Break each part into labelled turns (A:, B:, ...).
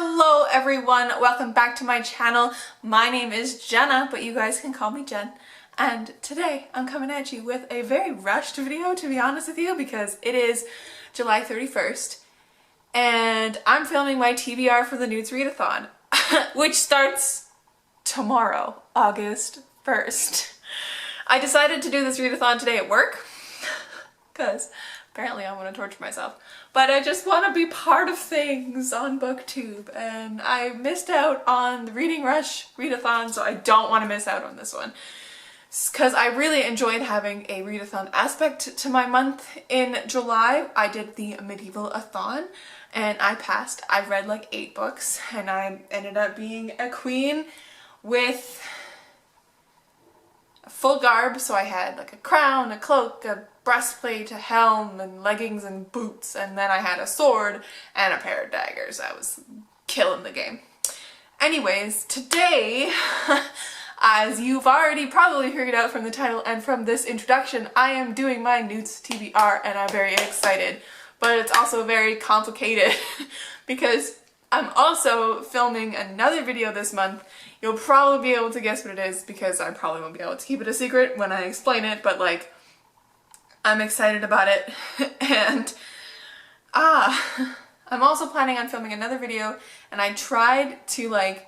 A: Hello everyone, welcome back to my channel. My name is Jenna, but you guys can call me Jen. And today I'm coming at you with a very rushed video, to be honest with you, because it is July 31st and I'm filming my TBR for the NEWTs Readathon, which starts tomorrow, August 1st. I decided to do this readathon today at work because apparently I want to torture myself, but I just want to be part of things on BookTube, and I missed out on the Reading Rush readathon, so I don't want to miss out on this one because I really enjoyed having a readathon aspect to my month. In July I did the Medieval-a-thon and I passed. I read like 8 books and I ended up being a queen with a full garb, so I had like a crown, a cloak, a breastplate, a helm, and leggings and boots, and then I had a sword and a pair of daggers. I was killing the game. Anyways, today, as you've already probably figured out from the title and from this introduction, I am doing my NEWTs TBR and I'm very excited, but it's also very complicated because I'm also filming another video this month. You'll probably be able to guess what it is because I probably won't be able to keep it a secret when I explain it, but like, I'm excited about it. And I'm also planning on filming another video, and I tried to like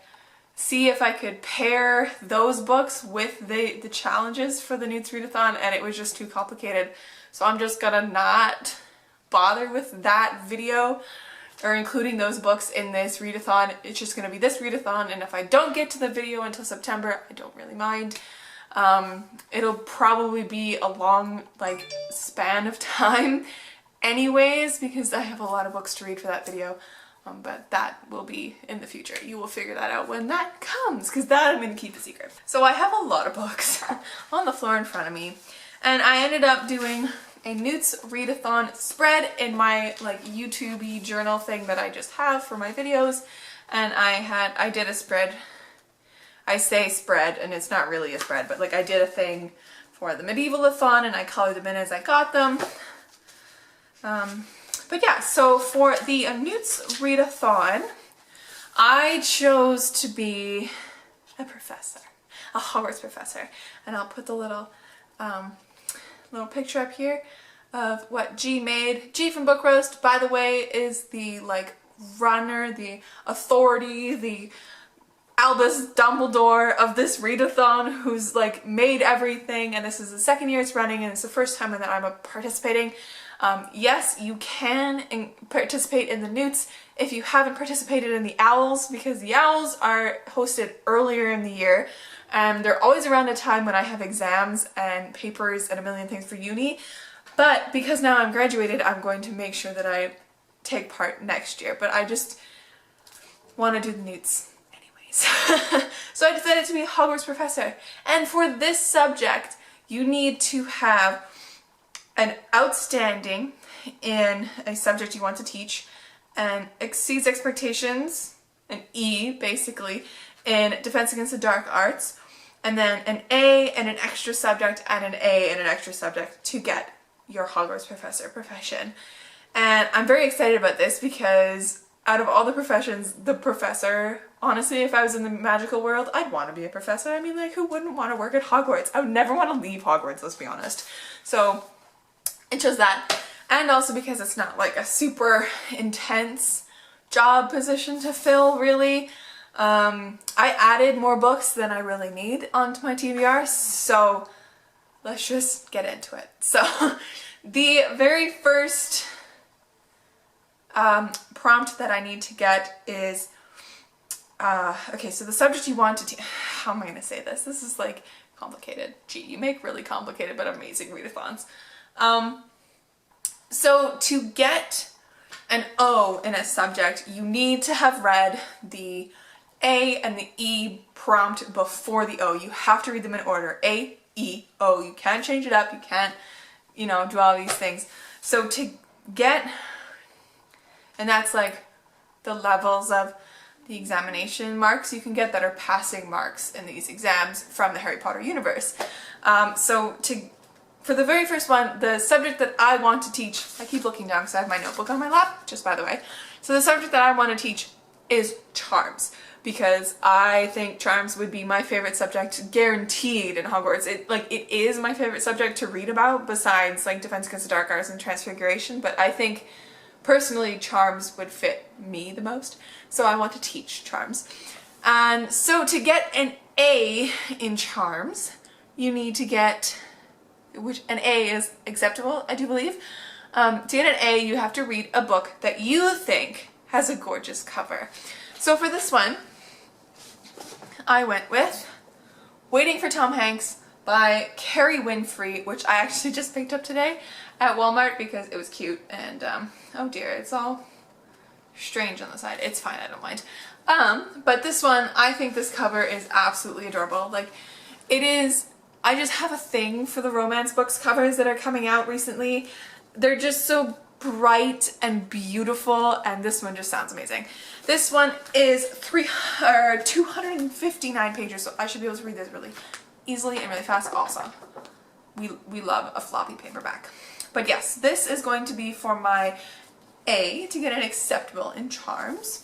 A: see if I could pair those books with the challenges for the NEWTs Readathon, and it was just too complicated. So I'm just gonna not bother with that video or including those books in this readathon. It's just gonna be this readathon, and if I don't get to the video until September, I don't really mind. It'll probably be a long like span of time anyways because I have a lot of books to read for that video, but that will be in the future. You will figure that out when that comes because that I'm going to keep a secret. So I have a lot of books on the floor in front of me, and I ended up doing a NEWTs Readathon spread in my like YouTube-y journal thing that I just have for my videos, and I did a spread. I say spread and it's not really a spread, but like I did a thing for the Medieval-a-thon and I colored them in as I got them. But yeah, so for the NEWTs Readathon, I chose to be a professor, a Hogwarts professor, and I'll put the little picture up here of what G made. G from Book Roast, by the way, is the like runner, the authority, the Albus Dumbledore of this readathon, who's like made everything, and this is the second year it's running and it's the first time that I'm participating. Yes, you can participate in the NEWTs if you haven't participated in the Owls, because the Owls are hosted earlier in the year and they're always around a time when I have exams and papers and a million things for uni. But because now I'm graduated, I'm going to make sure that I take part next year, but I just want to do the NEWTs. So I decided to be a Hogwarts professor, and for this subject you need to have an outstanding in a subject you want to teach, and exceeds expectations, an E basically, in Defense Against the Dark Arts, and then an A and an extra subject and an A and an extra subject to get your Hogwarts professor profession. And I'm very excited about this because out of all the professions, the professor, honestly, if I was in the magical world, I'd want to be a professor. I mean, like, who wouldn't want to work at Hogwarts? I would never want to leave Hogwarts, let's be honest. So it chose that. And also because it's not like a super intense job position to fill, really. I added more books than I really need onto my TBR, so let's just get into it. So the very first prompt that I need to get is, okay, so the subject you want to teach, how am I going to say this? This is like complicated. Gee, you make really complicated but amazing readathons. So to get an O in a subject, you need to have read the A and the E prompt before the O. You have to read them in order. A, E, O. You can't change it up. You can't, you know, do all these things. So to get, and that's like the levels of the examination marks you can get that are passing marks in these exams from the Harry Potter universe. For the very first one, the subject that I want to teach, I keep looking down because I have my notebook on my lap, just by the way. So the subject that I want to teach is charms, because I think charms would be my favorite subject guaranteed in Hogwarts. It is my favorite subject to read about besides like Defense Against the Dark Arts and Transfiguration, but I think personally charms would fit me the most, so I want to teach charms. And so to get an A in charms, you need to get, which an A is acceptable, I do believe. To get an A, you have to read a book that you think has a gorgeous cover. So for this one, I went with Waiting for Tom Hanks by Carrie Winfrey, which I actually just picked up today at Walmart because it was cute, and oh dear, it's all strange on the side. It's fine, I don't mind. But this one, I think this cover is absolutely adorable. Like, it is, I just have a thing for the romance books covers that are coming out recently. They're just so bright and beautiful, and this one just sounds amazing. This one is 259 pages, so I should be able to read this really easily and really fast. Also, we love a floppy paperback. But yes, this is going to be for my A, to get an acceptable in charms.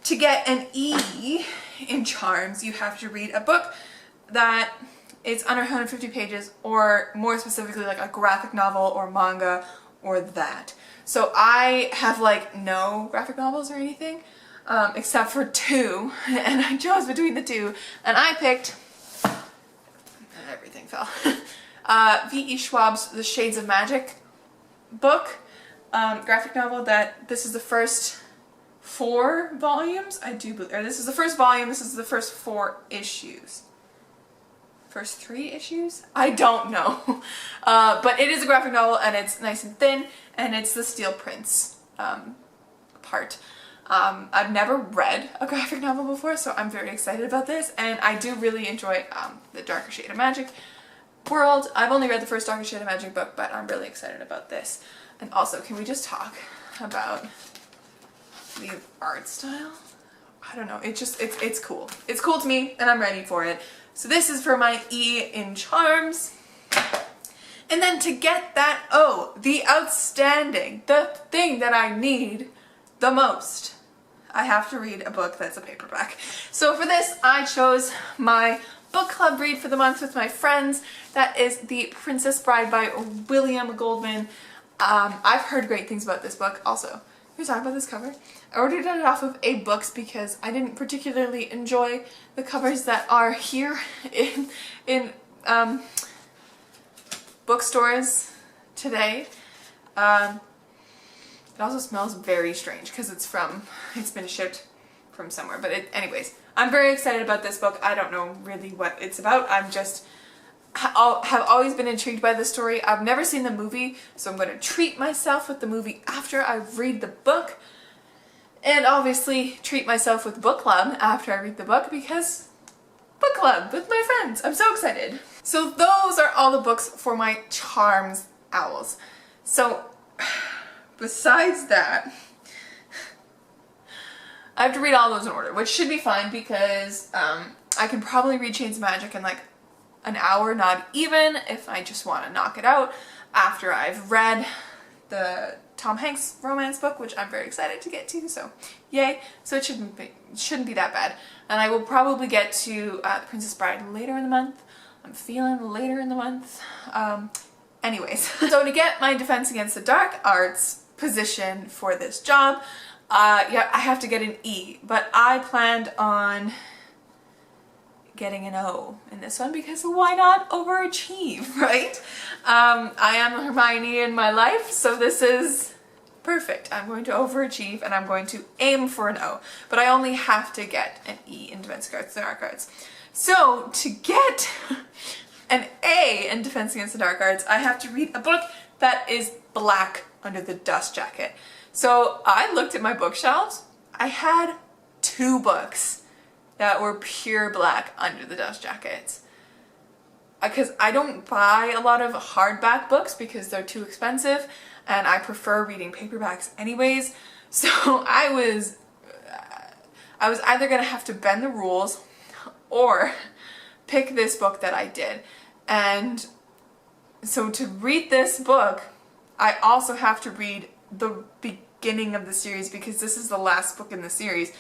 A: To get an E in charms, you have to read a book that is under 150 pages, or more specifically like a graphic novel or manga or that. So I have like no graphic novels or anything, except for 2, and I chose between the 2, and I picked, everything fell, V.E. Schwab's The Shades of Magic book, graphic novel. That this is the first 4 volumes, I do believe, or this is the first volume, this is the first 4 issues. First 3 issues? I don't know. But it is a graphic novel, and it's nice and thin, and it's the Steel Prince part. I've never read a graphic novel before, so I'm very excited about this, and I do really enjoy the Darker Shade of Magic world. I've only read the first Darker Shade of Magic book, but I'm really excited about this. And also, can we just talk about the art style? I don't know, it's cool. It's cool to me, and I'm ready for it. So this is for my E in charms. And then to get that O, the outstanding, the thing that I need the most, I have to read a book that's a paperback. So for this, I chose my book club read for the month with my friends. That is The Princess Bride by William Goldman. I've heard great things about this book. Also, can we talk about this cover? I ordered it off of A Books because I didn't particularly enjoy the covers that are here in bookstores today. It also smells very strange because it's been shipped from somewhere. But anyways, I'm very excited about this book. I don't know really what it's about. I'm just have always been intrigued by the story. I've never seen the movie, so I'm going to treat myself with the movie after I read the book. And obviously treat myself with book club after I read the book, because book club with my friends. I'm so excited. So those are all the books for my charms owls. So besides that, I have to read all those in order, which should be fine because I can probably read Chains of Magic in like an hour, not even, if I just want to knock it out after I've read the Tom Hanks romance book, which I'm very excited to get to, so yay. So it shouldn't be that bad. And I will probably get to The Princess Bride later in the month. I'm feeling later in the month. Anyways, so to get my Defense Against the Dark Arts position for this job, yeah, I have to get an E, but I planned on getting an O in this one because why not overachieve, right? I am Hermione in my life, so this is perfect. I'm going to overachieve and I'm going to aim for an O, but I only have to get an E in Defense Against the Dark Arts. So to get an A in Defense Against the Dark Arts, I have to read a book that is black under the dust jacket. So I looked at my bookshelves. I had 2 books that were pure black under the dust jackets. Because I don't buy a lot of hardback books because they're too expensive, and I prefer reading paperbacks anyways. So I was either gonna have to bend the rules or pick this book that I did. And so to read this book, I also have to read the beginning of the series because this is the last book in the series.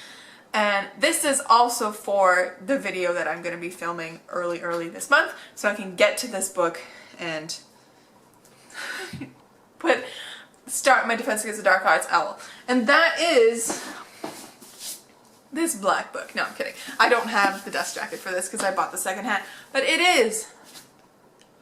A: And this is also for the video that I'm going to be filming early this month, so I can get to this book and start my Defense Against the Dark Arts owl. And that is this black book. No, I'm kidding. I don't have the dust jacket for this because I bought the secondhand, but it is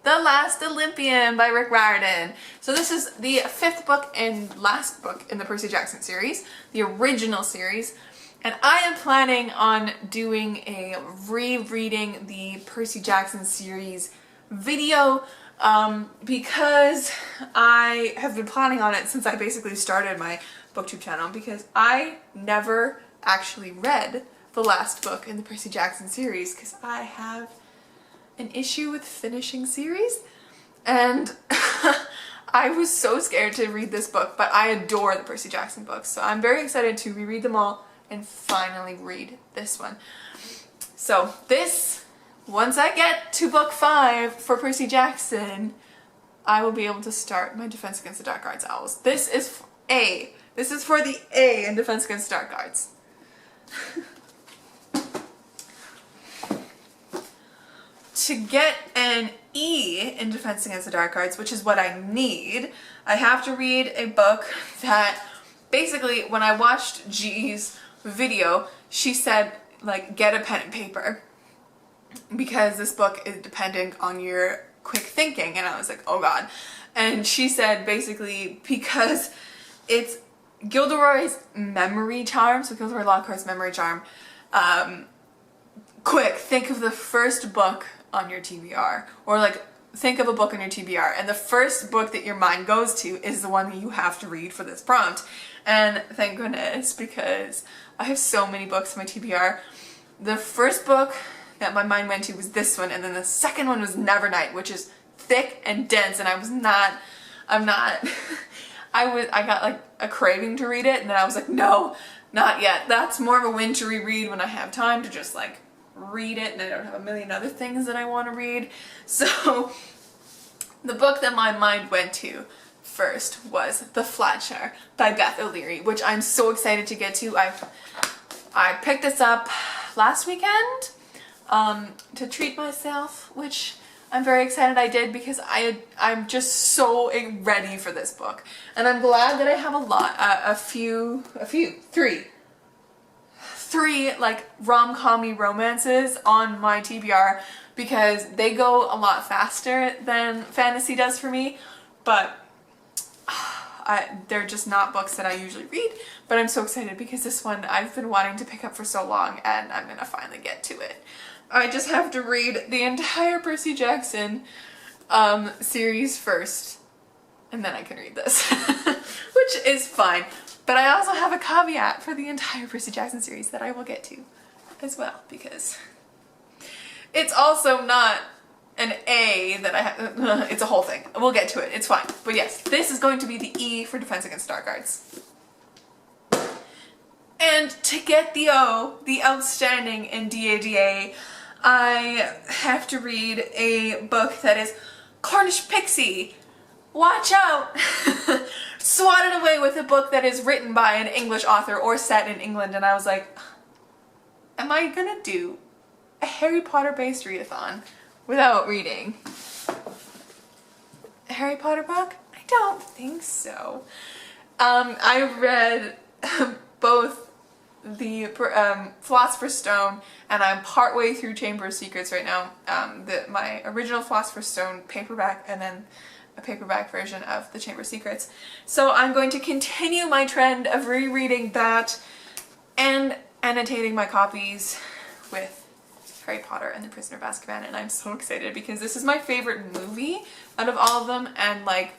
A: The Last Olympian by Rick Riordan. So this is the 5th book and last book in the Percy Jackson series, the original series. And I am planning on doing a rereading the Percy Jackson series video because I have been planning on it since I basically started my booktube channel, because I never actually read the last book in the Percy Jackson series because I have an issue with finishing series, and I was so scared to read this book, but I adore the Percy Jackson books, so I'm very excited to reread them all and finally read this one. So this, once I get to book 5 for Percy Jackson, I will be able to start my Defense Against the Dark Arts owls. This is A. This is for the A in Defense Against the Dark Arts. To get an E in Defense Against the Dark Arts, which is what I need, I have to read a book that basically, when I watched G's video, she said, like, get a pen and paper because this book is dependent on your quick thinking, and I was like, oh god. And she said basically because it's Gilderoy's memory charm, so Gilderoy Lockhart's memory charm, quick, think of the first book on your TBR, or like think of a book on your TBR, and the first book that your mind goes to is the one that you have to read for this prompt. And thank goodness, because I have so many books on my TBR. The first book that my mind went to was this one, and then the second one was Nevernight, which is thick and dense, and I got like a craving to read it, and then I was like, no, not yet. That's more of a wintry read when I have time to just like read it and I don't have a million other things that I want to read. So the book that my mind went to first was The Flatshare by Beth O'Leary, which I'm so excited to get to. I picked this up last weekend to treat myself, which I'm very excited I did because I'm just so ready for this book. And I'm glad that I have three like rom-com-y romances on my TBR, because they go a lot faster than fantasy does for me, but they're just not books that I usually read. But I'm so excited because this one I've been wanting to pick up for so long, and I'm gonna finally get to it. I just have to read the entire Percy Jackson series first, and then I can read this, which is fine. But I also have a caveat for the entire Percy Jackson series that I will get to as well, because it's also not an A that I have, it's a whole thing. We'll get to it, it's fine. But yes, this is going to be the E for Defense Against Dark Arts. And to get the O, the outstanding in DADA, I have to read a book that is Cornish Pixie. Watch out! Swatted away with a book that is written by an English author or set in England, and I was like, am I gonna do a Harry Potter based readathon without reading a Harry Potter book? I don't think so. I read both the Philosopher's Stone, and I'm partway through Chamber of Secrets right now. My original Philosopher's Stone paperback, and then a paperback version of the Chamber of Secrets. So I'm going to continue my trend of rereading that and annotating my copies with Harry Potter and the Prisoner of Azkaban, and I'm so excited because this is my favorite movie out of all of them, and like,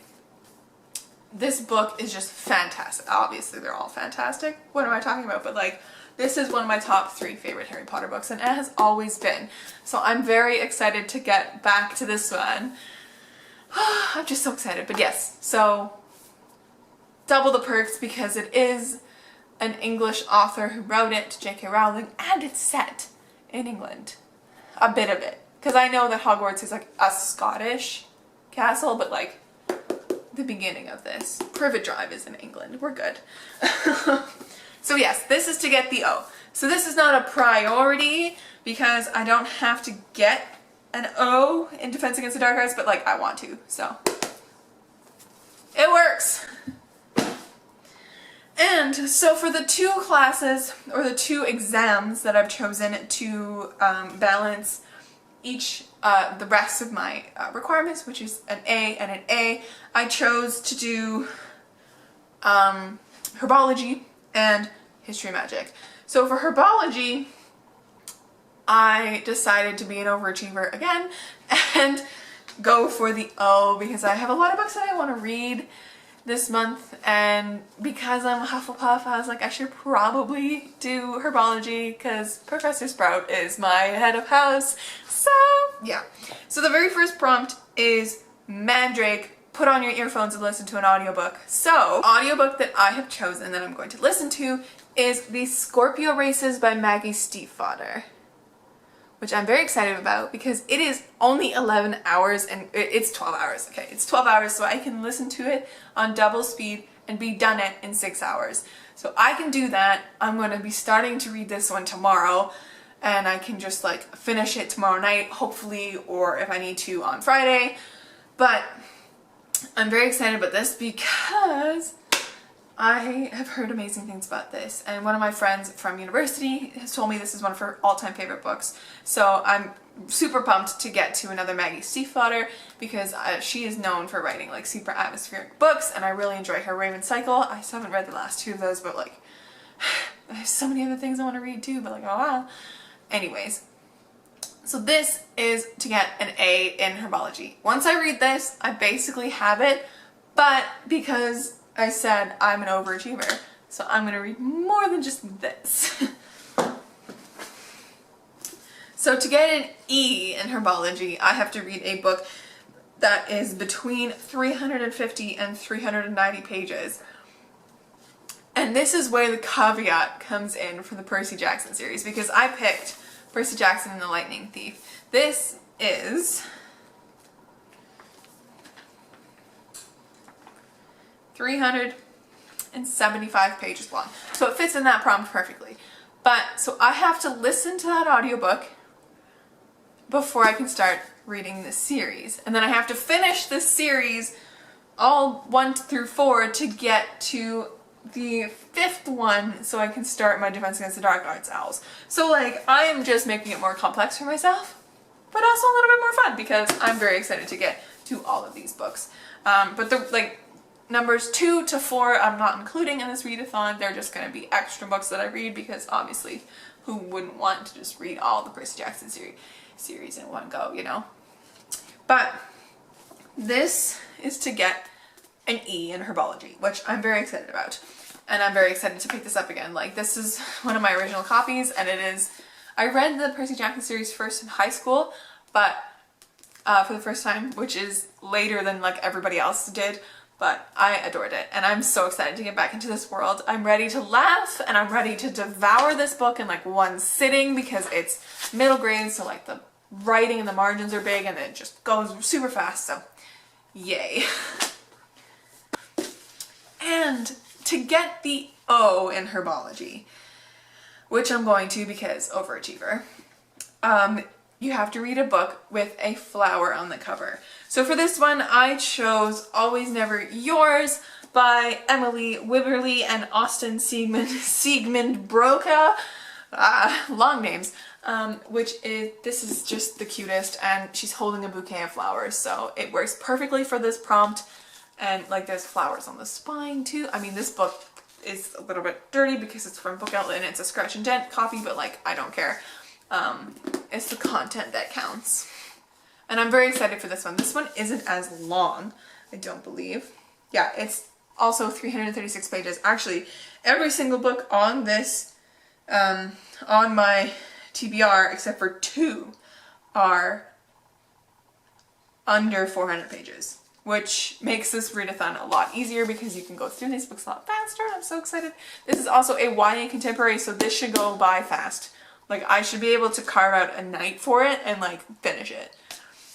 A: this book is just fantastic. Obviously they're all fantastic, what am I talking about, but like, this is one of my top 3 favorite Harry Potter books, and it has always been. So I'm very excited to get back to this one. I'm just so excited. But yes, so double the perks because it is an English author who wrote it, J.K. Rowling, and it's set in England. A bit of it. Because I know that Hogwarts is like a Scottish castle, but like the beginning of this. Privet Drive is in England. We're good. So yes, this is to get the O. So this is not a priority because I don't have to get an O in Defense Against the Dark Arts, but like I want to, so it works. And so for the 2 classes, or the 2 exams that I've chosen to balance each, the rest of my requirements, which is an A and an A, I chose to do herbology and history magic. So for herbology, I decided to be an overachiever again and go for the O because I have a lot of books that I want to read this month, and because I'm a Hufflepuff, I was like, I should probably do herbology because Professor Sprout is my head of house. So yeah. So the very first prompt is Mandrake, put on your earphones and listen to an audiobook. So audiobook that I have chosen that I'm going to listen to is The Scorpio Races by Maggie Stiefvater, which I'm very excited about because it is only 11 hours and it's 12 hours, okay? It's 12 hours, so I can listen to it on double speed and be done it in 6 hours. So I can do that. I'm going to be starting to read this one tomorrow, and I can just like finish it tomorrow night, hopefully, or if I need to on Friday. But I'm very excited about this because I have heard amazing things about this, and one of my friends from university has told me this is one of her all-time favorite books. So I'm super pumped to get to another Maggie Stiefvater because she is known for writing like super atmospheric books, and I really enjoy her Raven Cycle. I still haven't read the last 2 of those, but like there's so many other things I want to read too, but like, oh wow. Anyways, so this is to get an A in herbology. Once I read this, I basically have it, but because I said I'm an overachiever, so I'm going to read more than just this. So to get an E in herbology, I have to read a book that is between 350 and 390 pages. And this is where the caveat comes in for the Percy Jackson series, because I picked Percy Jackson and the Lightning Thief. This is 375 pages long. So it fits in that prompt perfectly. But, so I have to listen to that audiobook before I can start reading this series. And then I have to finish this series, all 1 through 4, to get to the 5th one so I can start my Defense Against the Dark Arts Owls. So like, I am just making it more complex for myself, but also a little bit more fun because I'm very excited to get to all of these books. But the, like, numbers 2 to 4 I'm not including in this readathon. They're just going to be extra books that I read because obviously who wouldn't want to just read all the Percy Jackson series in one go, you know? But this is to get an E in herbology, which I'm very excited about. And I'm very excited to pick this up again. Like, this is one of my original copies, and it is, I read the Percy Jackson series first in high school, but for the first time, which is later than like everybody else did, but I adored it, and I'm so excited to get back into this world. I'm ready to laugh, and I'm ready to devour this book in like one sitting because it's middle grade, so like the writing and the margins are big, and it just goes super fast, so yay. And to get the O in herbology, which I'm going to because overachiever, you have to read a book with a flower on the cover. So for this one, I chose Always Never Yours by Emily Wibberley and Austin Siegmund Broca. Long names. This is just the cutest, and she's holding a bouquet of flowers, so it works perfectly for this prompt. And like, there's flowers on the spine too. I mean, this book is a little bit dirty because it's from Book Outlet and it's a scratch and dent copy, but like, I don't care. It's the content that counts. And I'm very excited for this one. This one isn't as long, I don't believe. Yeah, it's also 336 pages. Actually, every single book on this, on my TBR, except for 2, are under 400 pages, which makes this readathon a lot easier because you can go through these books a lot faster. I'm so excited. This is also a YA contemporary, so this should go by fast. Like, I should be able to carve out a night for it and like finish it.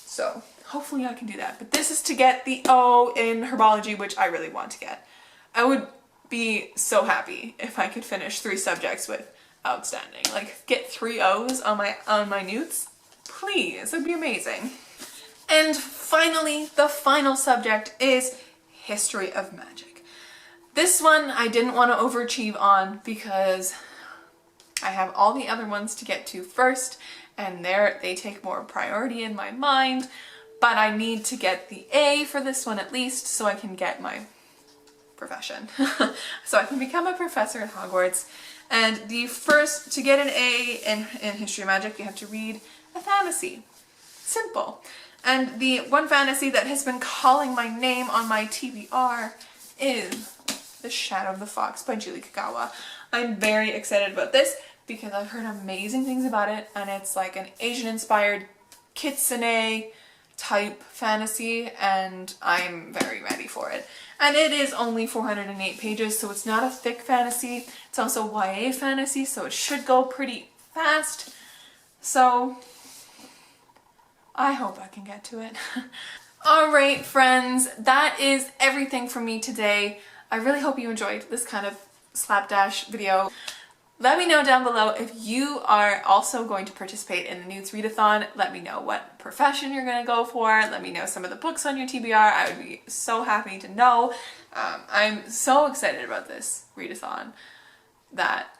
A: So hopefully I can do that. But this is to get the O in herbology, which I really want to get. I would be so happy if I could finish 3 subjects with outstanding. Like, get 3 O's on my NEWTs, please, it'd be amazing. And finally, the final subject is history of magic. This one I didn't want to overachieve on because I have all the other ones to get to first, and they take more priority in my mind, but I need to get the A for this one at least so I can get my profession. So I can become a professor at Hogwarts. And to get an A in history of magic, you have to read a fantasy. Simple. And the one fantasy that has been calling my name on my TBR is The Shadow of the Fox by Julie Kagawa. I'm very excited about this because I've heard amazing things about it, and it's like an Asian-inspired kitsune type fantasy, and I'm very ready for it. And it is only 408 pages, so it's not a thick fantasy. It's also YA fantasy, so it should go pretty fast. So I hope I can get to it. Alright friends, that is everything from me today. I really hope you enjoyed this kind of slapdash video. Let me know down below if you are also going to participate in the NEWTs Readathon. Let me know what profession you're going to go for. Let me know some of the books on your TBR. I would be so happy to know. I'm so excited about this readathon that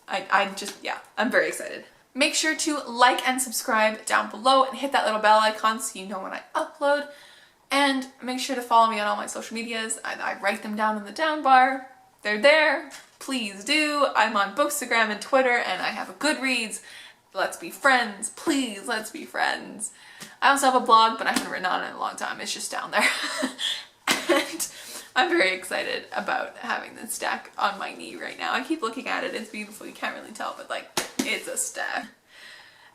A: I'm very excited. Make sure to like and subscribe down below and hit that little bell icon so you know when I upload. And make sure to follow me on all my social medias. I write them down in the down bar. They're there. Please do. I'm on Bookstagram and Twitter, and I have a Goodreads. Let's be friends. Please, let's be friends. I also have a blog, but I haven't written on it in a long time. It's just down there. And I'm very excited about having this stack on my knee right now. I keep looking at it. It's beautiful. You can't really tell, but like, it's a stack.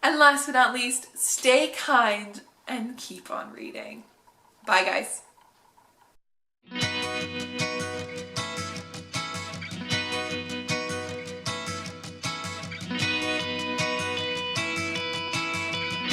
A: And last but not least, stay kind and keep on reading. Bye, guys.